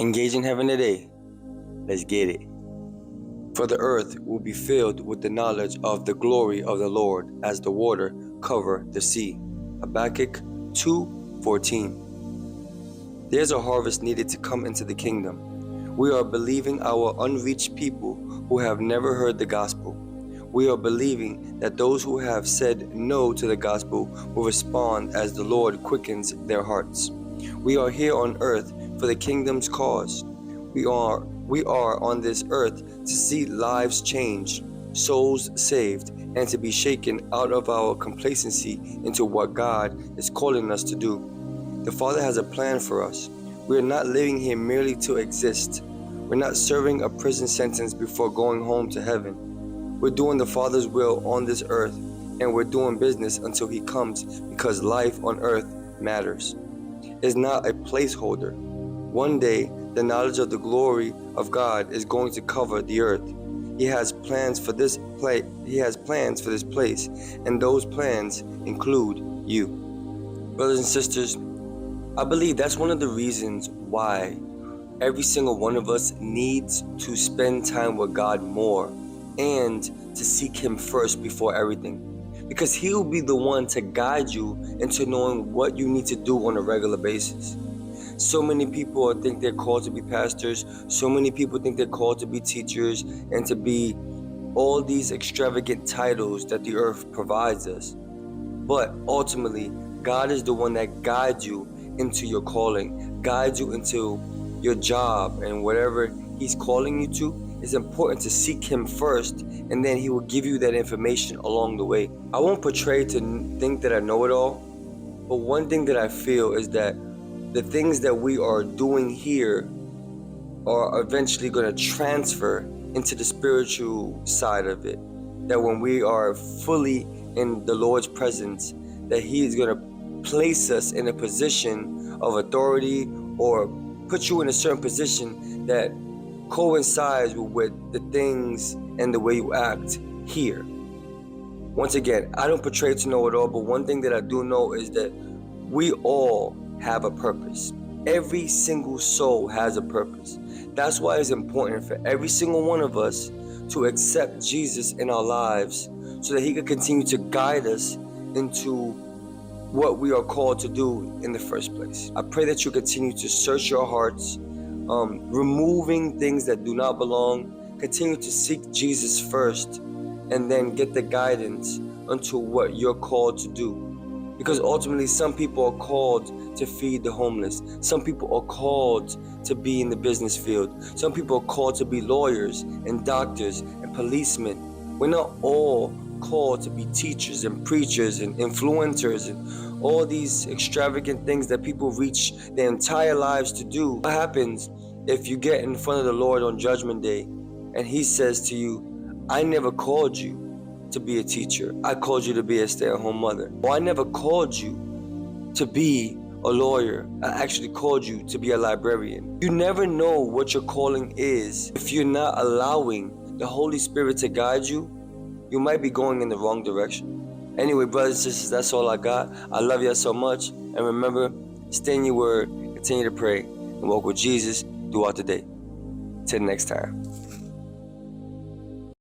Engaging heaven today. Let's get it. For the earth will be filled with the knowledge of the glory of the Lord as the water cover the sea. Habakkuk 2:14. There's a harvest needed to come into the kingdom. We are believing our unreached people who have never heard the gospel. We are believing that those who have said no to the gospel will respond as the Lord quickens their hearts. We are here on earth for the kingdom's cause. We are on this earth to see lives changed, souls saved, and to be shaken out of our complacency into what God is calling us to do. The Father has a plan for us. We are not living here merely to exist. We're not serving a prison sentence before going home to heaven. We're doing the Father's will on this earth, and we're doing business until He comes because life on earth matters. It's not a placeholder. One day, the knowledge of the glory of God is going to cover the earth. He has plans for this place. And those plans include you. Brothers and sisters, I believe that's one of the reasons why every single one of us needs to spend time with God more and to seek Him first before everything. Because He'll be the one to guide you into knowing what you need to do on a regular basis. So many people think they're called to be pastors. So many people think they're called to be teachers and to be all these extravagant titles that the earth provides us. But ultimately, God is the one that guides you into your calling, guides you into your job, and whatever He's calling you to. It's important to seek Him first, and then He will give you that information along the way. I won't portray to think that I know it all, but one thing that I feel is that the things that we are doing here are eventually going to transfer into the spiritual side of it. That when we are fully in the Lord's presence, that He is going to place us in a position of authority or put you in a certain position that coincides with the things and the way you act here. Once again, I don't portray to know it all, but one thing that I do know is that we all have a purpose. Every single soul has a purpose. That's why it's important for every single one of us to accept Jesus in our lives so that He can continue to guide us into what we are called to do in the first place. I pray that you continue to search your hearts, removing things that do not belong. Continue to seek Jesus first, and then get the guidance unto what you're called to do. Because ultimately, some people are called to feed the homeless. Some people are called to be in the business field. Some people are called to be lawyers and doctors and policemen. We're not all called to be teachers and preachers and influencers and all these extravagant things that people reach their entire lives to do. What happens if you get in front of the Lord on Judgment Day and He says to you, I never called you to be a teacher. I called you to be a stay-at-home mother. Or I never called you to be a lawyer. I actually called you to be a librarian. You never know what your calling is. If you're not allowing the Holy Spirit to guide you, you might be going in the wrong direction. Anyway, brothers and sisters, that's all I got. I love y'all so much. And remember, stay in your word, continue to pray, and walk with Jesus throughout the day. Till next time.